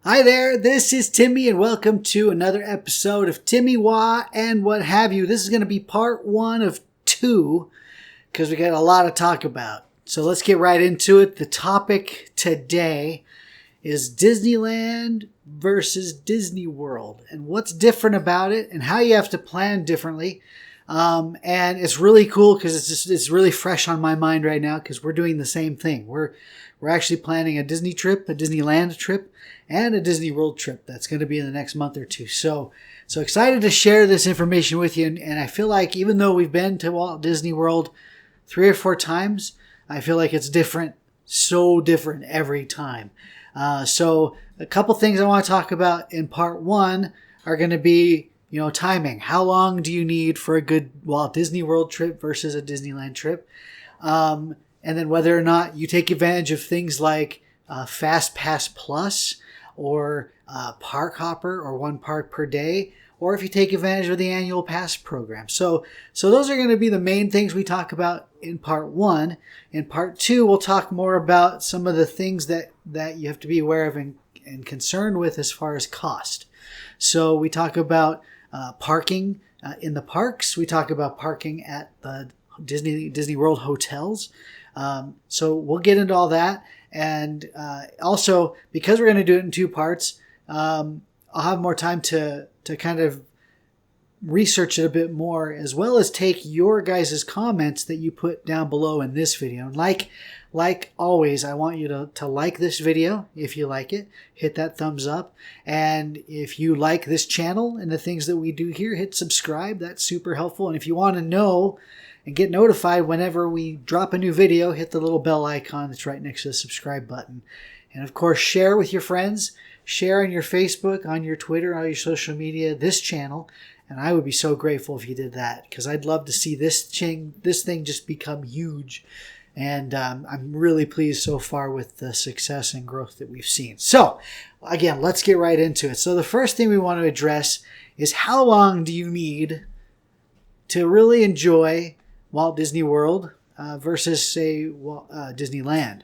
Hi there, this is Timmy and welcome to another episode of TimmyWA and what have you. This is going to be part 1 of 2 because we got a lot to talk about. So let's get right into it. The topic today is Disneyland versus Disney World and what's different about it and how you have to plan differently. And it's really cool because it's really fresh on my mind right now because we're doing the same thing. We're actually planning a Disney trip, a Disneyland trip, and a Disney World trip that's going to be in the next month or two. So excited to share this information with you. And I feel like even though we've been to Walt Disney World 3 or 4 times, I feel like it's different, so different every time. So a couple things I want to talk about in part 1 are going to be, timing. How long do you need for a good Walt Disney World trip versus a Disneyland trip? And then whether or not you take advantage of things like FastPass Plus or Park Hopper or 1 park per day, or if you take advantage of the annual pass program. So those are going to be the main things we talk about in part 1. In part 2, we'll talk more about some of the things that you have to be aware of and concerned with as far as cost. So we talk about parking in the parks. We talk about parking at the Disney World hotels. So we'll get into all that. And also, because we're going to do it in 2 parts, I'll have more time to kind of research it a bit more, as well as take your guys' comments that you put down below in this video. And like always, I want you to like this video if you like it. Hit that thumbs up. And if you like this channel and the things that we do here, hit subscribe. That's super helpful. And if you want to know and get notified whenever we drop a new video, hit the little bell icon that's right next to the subscribe button. And of course, share with your friends. Share on your Facebook, on your Twitter, on your social media, this channel. And I would be so grateful if you did that, because I'd love to see this thing just become huge. And I'm really pleased so far with the success and growth that we've seen. So again, let's get right into it. So the first thing we want to address is how long do you need to really enjoy Walt Disney World versus, say, Disneyland.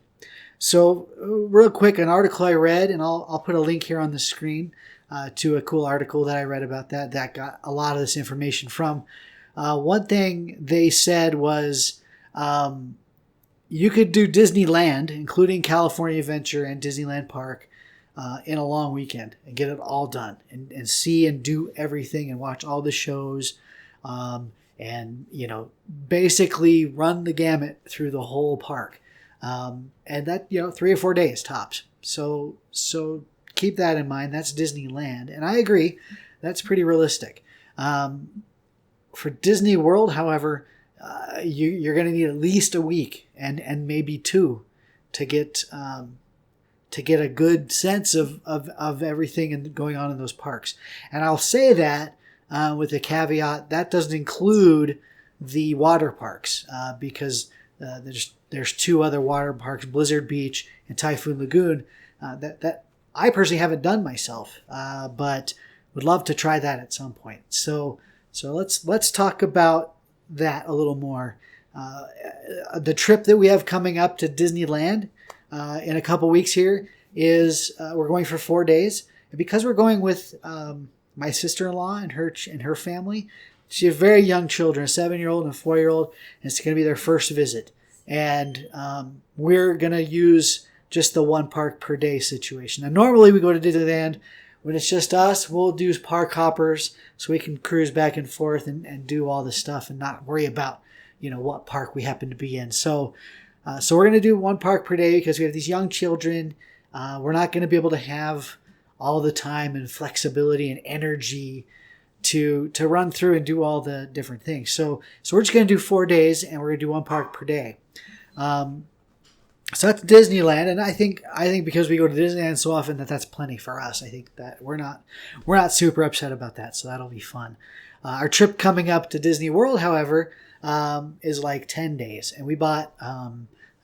So real quick, an article I read, and I'll put a link here on the screen to a cool article that I read about that got a lot of this information from. One thing they said was you could do Disneyland, including California Adventure and Disneyland Park, in a long weekend and get it all done and see and do everything and watch all the shows. And, basically run the gamut through the whole park. And that, 3 or 4 days tops. So keep that in mind. That's Disneyland. And I agree, that's pretty realistic. For Disney World, however, you're going to need at least a week and maybe 2 to get a good sense of everything going on in those parks. And I'll say that with the caveat that doesn't include the water parks because there's 2 other water parks, Blizzard Beach and Typhoon Lagoon, that I personally haven't done myself, but would love to try that at some point. So let's talk about that a little more. The trip that we have coming up to Disneyland in a couple weeks here is we're going for 4 days, and because we're going with my sister-in-law and her family. She has very young children, a 7-year-old and a 4-year-old, and it's going to be their first visit. And we're going to use just the 1 park per day situation. Now, normally we go to Disneyland when it's just us. We'll do park hoppers so we can cruise back and forth and do all this stuff and not worry about, what park we happen to be in. So we're going to do 1 park per day because we have these young children. We're not going to be able to have all the time and flexibility and energy to run through and do all the different things. So we're just going to do 4 days, and we're going to do 1 park per day. So that's Disneyland, and I think because we go to Disneyland so often that's plenty for us. I think that we're not super upset about that, so that'll be fun. Our trip coming up to Disney World, however, is like 10 days, and we bought a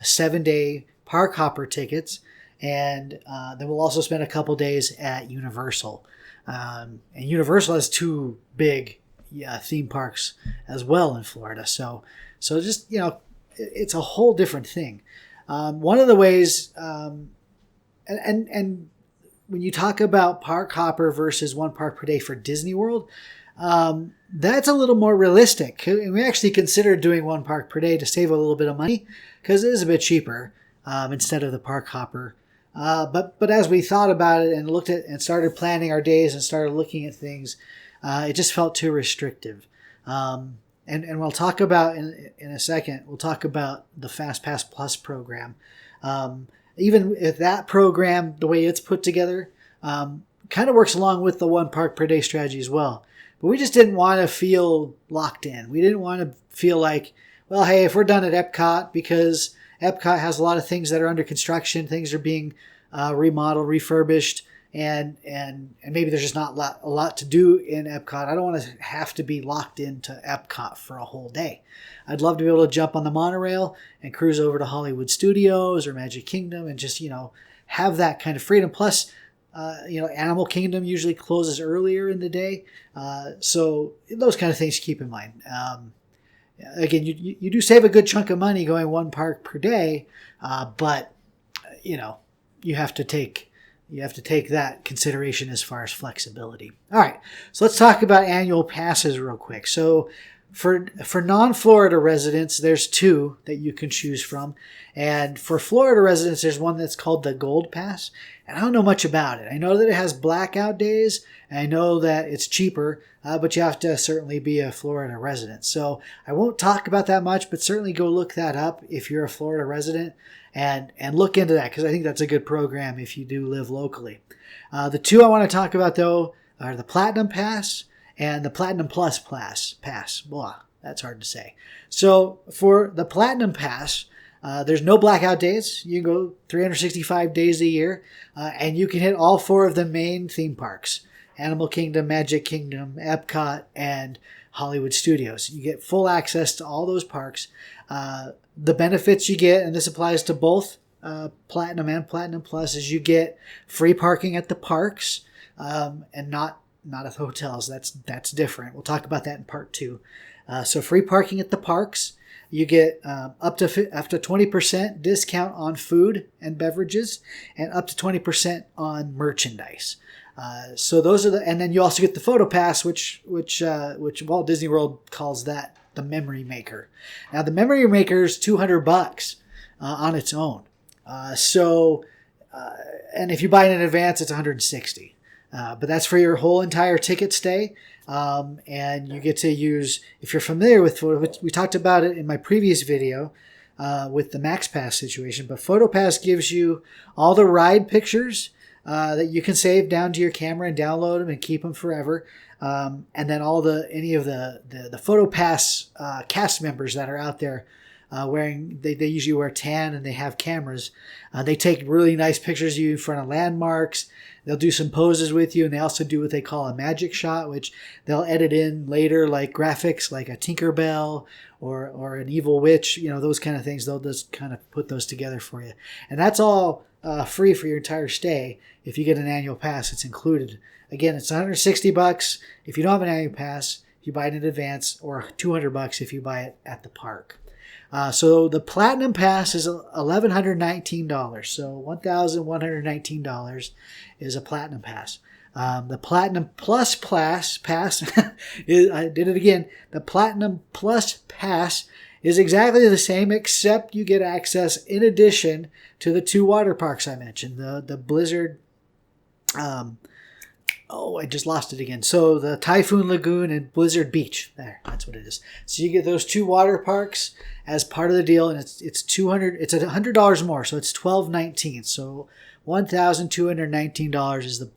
7-day park hopper tickets. And then we'll also spend a couple days at Universal. And Universal has 2 big theme parks as well in Florida. So just, it's a whole different thing. One of the ways, and when you talk about park hopper versus one park per day for Disney World, that's a little more realistic. And we actually considered doing one park per day to save a little bit of money because it is a bit cheaper instead of the park hopper. But as we thought about it and looked at and started planning our days and started looking at things, it just felt too restrictive. And we'll talk about in a second, we'll talk about the FastPass Plus program. Even if that program, the way it's put together, kind of works along with the one park per day strategy as well. But we just didn't want to feel locked in. We didn't want to feel like, well, hey, if we're done at Epcot, because Epcot has a lot of things that are under construction, things are being remodeled, refurbished, and maybe there's just not a lot to do in Epcot. I don't want to have to be locked into Epcot for a whole day. I'd love to be able to jump on the monorail and cruise over to Hollywood Studios or Magic Kingdom and just, have that kind of freedom. Plus, Animal Kingdom usually closes earlier in the day. So those kind of things to keep in mind. Again, you do save a good chunk of money going one park per day, but you have to take that consideration as far as flexibility. All right, so let's talk about annual passes real quick. So for non-Florida residents, there's two that you can choose from. And for Florida residents, there's one that's called the Gold Pass. And I don't know much about it. I know that it has blackout days. And I know that it's cheaper, but you have to certainly be a Florida resident. So I won't talk about that much, but certainly go look that up if you're a Florida resident and look into that, because I think that's a good program if you do live locally. The two I want to talk about, though, are the Platinum Pass and the Platinum Plus Pass. Blah, that's hard to say. So for the Platinum Pass, there's no blackout days. You can go 365 days a year, and you can hit all four of the main theme parks: Animal Kingdom, Magic Kingdom, Epcot, and Hollywood Studios. You get full access to all those parks. The benefits you get, and this applies to both Platinum and Platinum Plus, is you get free parking at the parks, and not at the hotels. That's different. We'll talk about that in part 2. So free parking at the parks. You get up to 20% discount on food and beverages, and up to 20% on merchandise. So those are and then you also get the Photo Pass, which Walt Disney World calls that the Memory Maker. Now the Memory Maker is $200 on its own. And if you buy it in advance, it's $160. But that's for your whole entire ticket stay. And you get to use, if you're familiar with Photo, we talked about it in my previous video with the Max Pass situation, but Photo Pass gives you all the ride pictures that you can save down to your camera and download them and keep them forever. And then any of the Photo Pass cast members that are out there wearing, they usually wear tan and they have cameras. They take really nice pictures of you in front of landmarks. They'll do some poses with you, and they also do what they call a magic shot, which they'll edit in later, like graphics, like a Tinkerbell or an evil witch, those kind of things. They'll just kind of put those together for you. And that's all free for your entire stay. If you get an annual pass, it's included. Again, it's $160 if you don't have an annual pass, if you buy it in advance, or $200 if you buy it at the park. So the Platinum Pass is $1,119. So $1,119 is a Platinum Pass. The Platinum Plus Pass is, I did it again. The Platinum Plus Pass is exactly the same, except you get access in addition to the 2 water parks I mentioned, the Blizzard. I just lost it again. So the Typhoon Lagoon and Blizzard Beach. There, that's what it is. So you get those 2 water parks as part of the deal, and it's $200. It's $100 more, so it's $1,219. So $1,219 is the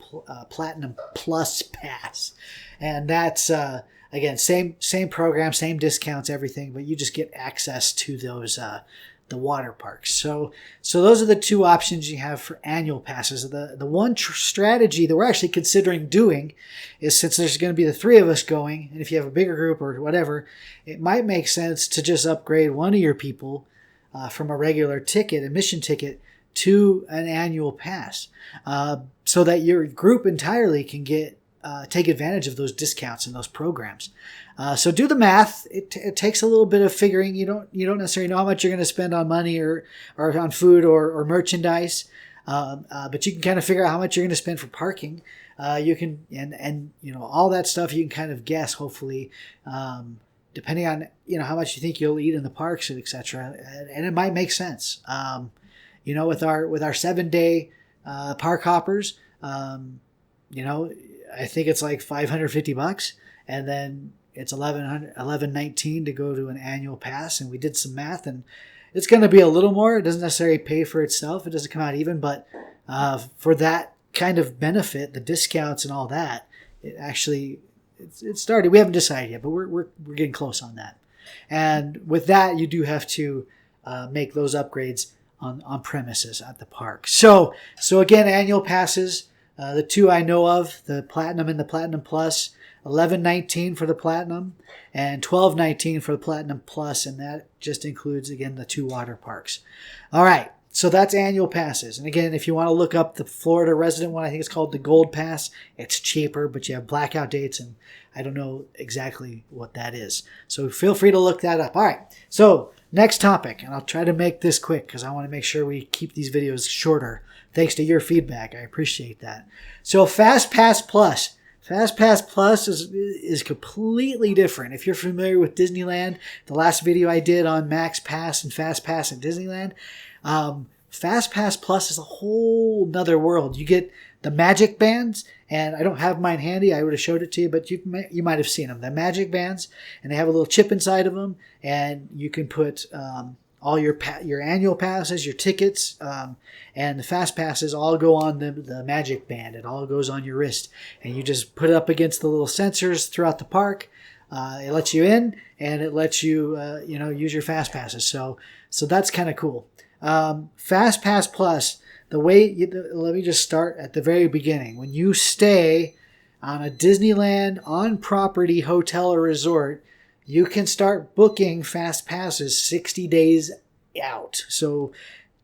Platinum Plus Pass, and that's again same program, same discounts, everything, but you just get access to those the water parks. So those are the 2 options you have for annual passes. The one strategy that we're actually considering doing is, since there's going to be the 3 of us going, and if you have a bigger group or whatever, it might make sense to just upgrade one of your people from a regular admission ticket, to an annual pass, so that your group entirely can take advantage of those discounts and those programs. So do the math. It takes a little bit of figuring. You don't necessarily know how much you're going to spend on money or on food or merchandise. But you can kind of figure out how much you're going to spend for parking. You can, and all that stuff you can kind of guess, hopefully, depending on, how much you think you'll eat in the parks, and etc. And it might make sense. With our 7-day park hoppers, I think it's like $550, and then it's $1119 to go to an annual pass. And we did some math, and it's going to be a little more. It doesn't necessarily pay for itself. It doesn't come out even, but for that kind of benefit, the discounts and all that, it started. We haven't decided yet, but we're getting close on that. And with that, you do have to make those upgrades on premises at the park. So again, annual passes, the two I know of, the Platinum and the Platinum Plus, $1119 for the Platinum and $1219 for the Platinum Plus, and that just includes, again, the 2 water parks. All right, so that's annual passes. And again, if you want to look up the Florida resident one, I think it's called the Gold Pass. It's cheaper, but you have blackout dates, and I don't know exactly what that is. So feel free to look that up. All right, so next topic, and I'll try to make this quick because I want to make sure we keep these videos shorter. Thanks to your feedback. I appreciate that. So FastPass Plus. FastPass Plus is completely different. If you're familiar with Disneyland, the last video I did on Max Pass and FastPass at Disneyland, FastPass Plus is a whole nother world. You get the magic bands, and I don't have mine handy. I would have showed it to you, but you might have seen them. The magic bands, and they have a little chip inside of them, and you can put all your annual passes, your tickets, and the fast passes all go on the magic band. It all goes on your wrist, and you just put it up against the little sensors throughout the park. It lets you in, and it lets you use your fast passes. So that's kind of cool. Fast Pass Plus, let me just start at the very beginning. When you stay on a Disneyland on-property hotel or resort, you can start booking fast passes 60 days out. So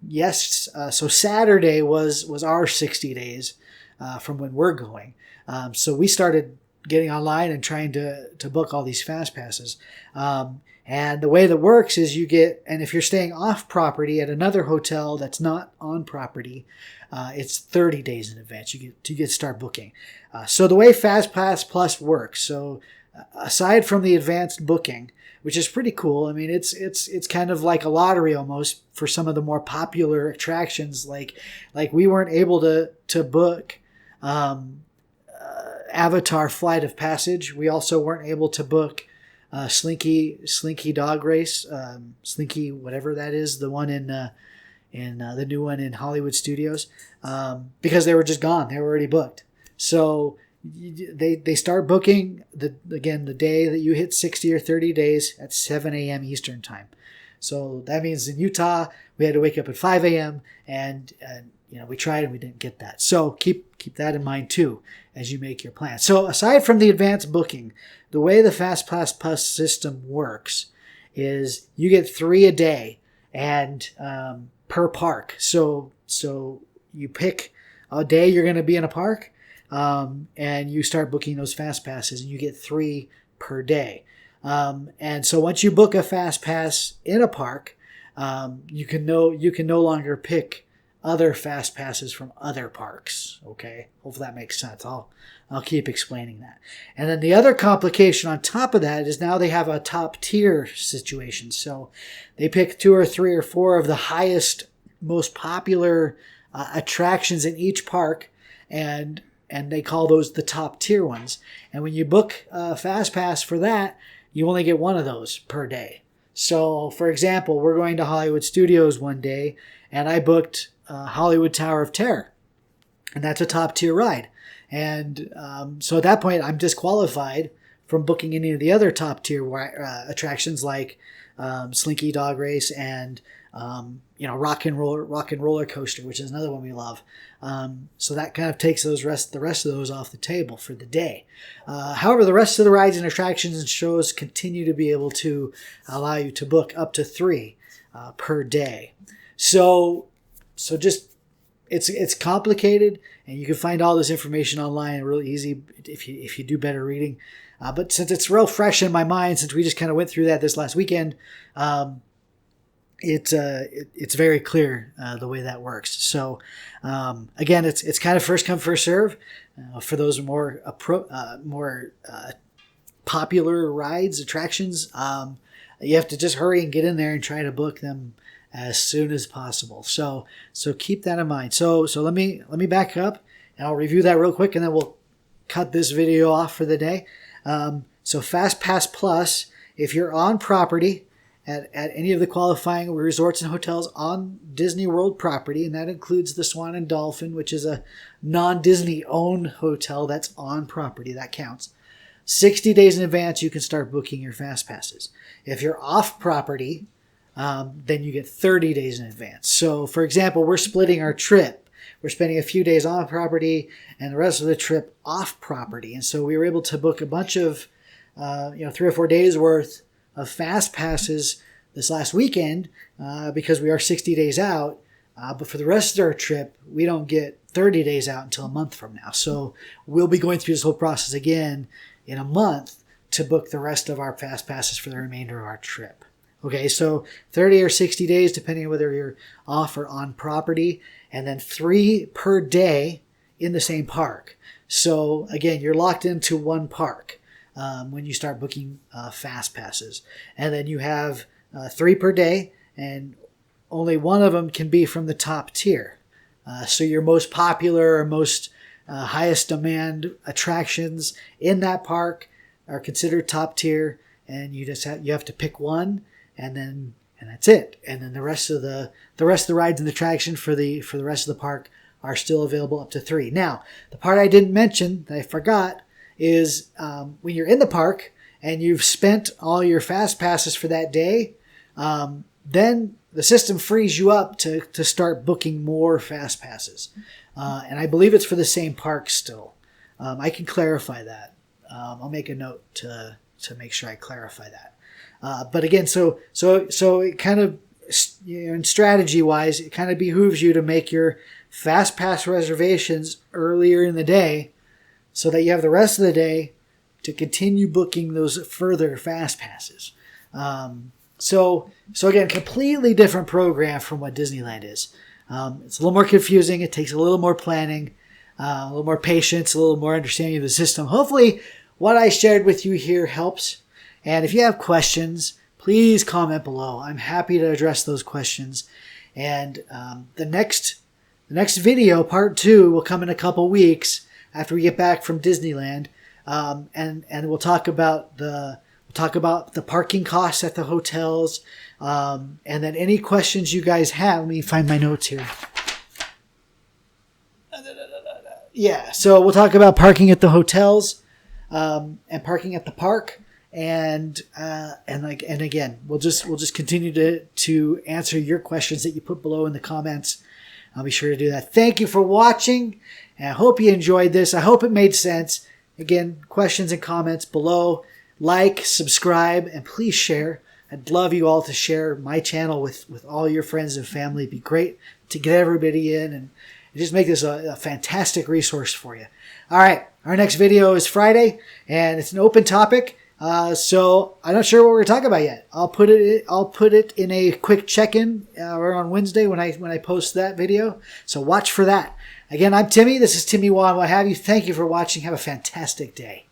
yes, so Saturday was our 60 days from when we're going. So we started getting online and trying to book all these fast passes. And the way that works is and if you're staying off property at another hotel that's not on property, it's 30 days in advance. You get start booking. So the way FastPass Plus works, so aside from the advanced booking, which is pretty cool. I mean, it's kind of like a lottery almost for some of the more popular attractions. Like we weren't able to book Avatar Flight of Passage. We also weren't able to book Slinky Dog Race, Slinky whatever that is, the one in the new one in Hollywood Studios, because they were just gone. They were already booked. So they start booking the day that you hit 60 or 30 days at 7 a.m. Eastern time. So that means in Utah we had to wake up at 5 a.m. and we tried and we didn't get that. So keep that in mind too as you make your plan. So aside from the advanced booking, the way the FastPass Plus system works is you get 3 a day and per park. So you pick a day you're going to be in a park. And you start booking those fast passes, and you get 3 per day. And so once you book a fast pass in a park, you can no longer pick other fast passes from other parks. Okay, hopefully that makes sense. I'll keep explaining that. And then the other complication on top of that is now they have a top tier situation. So they pick 2 or 3 or 4 of the highest, most popular attractions in each park, and they call those the top tier ones. And when you book a fast pass for that, you only get 1 of those per day. So, for example, we're going to Hollywood Studios one day, and I booked Hollywood Tower of Terror, and that's a top tier ride. And so at that point, I'm disqualified from booking any of the other top tier attractions like Slinky Dog Race and Rock and Roller Coaster, which is another one we love. So that kind of takes the rest of those off the table for the day. However, the rest of the rides and attractions and shows continue to be able to allow you to book up to 3 per day. So just it's complicated, and you can find all this information online really easy if you do better reading. But since it's real fresh in my mind, since we just kind of went through that this last weekend, it's very clear the way that works. So again, it's kind of first come first serve for those more popular rides, attractions. You have to just hurry and get in there and try to book them as soon as possible. So keep that in mind. So let me back up and I'll review that real quick, and then we'll cut this video off for the day. So FastPass Plus, if you're on property at any of the qualifying resorts and hotels on Disney World property, and that includes the Swan and Dolphin, which is a non-Disney owned hotel that's on property, that counts. 60 days in advance, you can start booking your FastPasses. If you're off property, then you get 30 days in advance. So, for example, we're splitting our trip. We're spending a few days on property and the rest of the trip off property. And so we were able to book a bunch of, 3 or 4 days worth of FastPasses this last weekend because we are 60 days out. But for the rest of our trip, we don't get 30 days out until a month from now. So we'll be going through this whole process again in a month to book the rest of our FastPasses for the remainder of our trip. Okay, so 30 or 60 days, depending on whether you're off or on property, and then 3 per day in the same park. So again, you're locked into one park when you start booking FastPasses. And then you have 3 per day, and only one of them can be from the top tier. So your most popular or most highest demand attractions in that park are considered top tier, and you have to pick one, and that's it. And then the rest of the rides and attraction for the rest of the park are still available up to 3. Now, the part I didn't mention that I forgot is when you're in the park and you've spent all your fast passes for that day, then the system frees you up to start booking more fast passes. And I believe it's for the same park still. I can clarify that. I'll make a note to make sure I clarify that. But again, so it kind of, in strategy wise, it kind of behooves you to make your fast pass reservations earlier in the day so that you have the rest of the day to continue booking those further fast passes. So again, completely different program from what Disneyland is. It's a little more confusing. It takes a little more planning, a little more patience, a little more understanding of the system. Hopefully what I shared with you here helps. And if you have questions, please comment below. I'm happy to address those questions. And the next video, part 2, will come in a couple weeks after we get back from Disneyland. And we'll talk about the parking costs at the hotels. And then any questions you guys have. Let me find my notes here. Yeah, so we'll talk about parking at the hotels and parking at the park. And again, we'll just continue to answer your questions that you put below in the comments. I'll be sure to do that. Thank you for watching, and I hope you enjoyed this. I hope it made sense. Again, questions and comments below. Like, subscribe, and please share. I'd love you all to share my channel with all your friends and family. It'd be great to get everybody in and just make this a fantastic resource for you. All right, our next video is Friday, and it's an open topic. So I'm not sure what we're talking about yet. I'll put it in a quick check-in or on Wednesday when I post that video. So watch for that. Again, I'm Timmy. This is TimmyWA and what have you. Thank you for watching. Have a fantastic day.